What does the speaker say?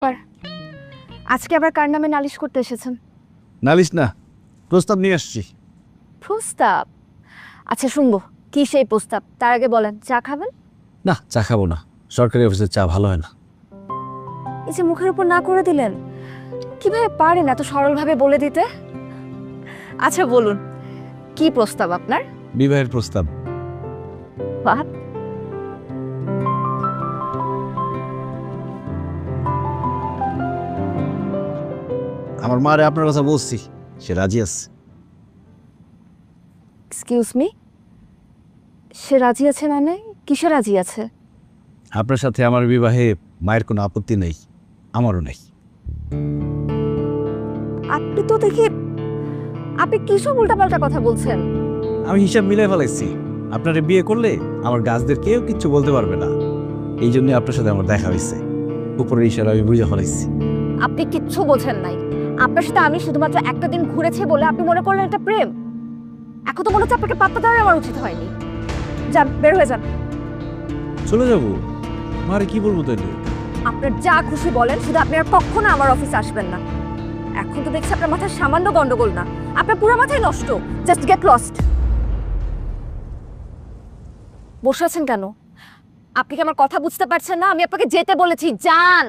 पर আজকে আবার কার নামে নালিশ করতে এসেছেন? নালিশ না, প্রস্তাব নিয়ে আসছি। প্রস্তাব? আচ্ছা শুনবো, কি সেই প্রস্তাব? তার আগে বলেন, চা খাবেন? না, চা খাবো না, সরকারি অফিসের চা ভালো হয় না। এই যে মুখের উপর না করে দিলেন, কিভাবে পারেন এত সরলভাবে বলে দিতে? আচ্ছা বলুন, কি প্রস্তাব আপনার? বিবাহের প্রস্তাব। বাহ, আমার মারে আপনার কথা বলছি, সে রাজি আছে। এক্সকিউজ মি, সে রাজি আছে মানে? কিসে রাজি আছে? আপনার সাথে আমার বিবাহে মায়ের কোনো আপত্তি নেই, আমারও নেই। আপনি তো দেখি, আপনি কিসব উল্টাপাল্টা কথা বলছেন। আমি হিসাব মিলাই ফেলাইছি, আপনারে বিয়ে করলে আমার গাছদের কেউ কিচ্ছু বলতে পারবে না। এই জন্য আপনার সাথে আমার দেখা হয়েছে, উপরের ইশারা আমি বুঝে ফেলাইছি। আপনি কিচ্ছু বোঝেন নাই। আপনার সাথে আমি শুধুমাত্র একটা দিন ঘুরেছি বলে আপনি মনে করলেন এটা প্রেম। এখন তো মনে হচ্ছে আপনাকে পাত্তা দেওয়া আমার উচিত হয়নি। যান, বের হয়ে যান। চলে যাবো? মারে কি বলবো তাইলে? আপনার যা খুশি বলেন, শুধু আপনি আর কখনো আমার অফিসে আসবেন না। এখন তো দেখছি আপনার মাথায় সামান্য গন্ডগোল না, আপনার পুরো মাথায় নষ্ট। Just get lost. বসে আছেন কেন? আপনি কি আমার কথা বুঝতে পারছেন না? আমি আপনাকে যেতে বলেছি, যান।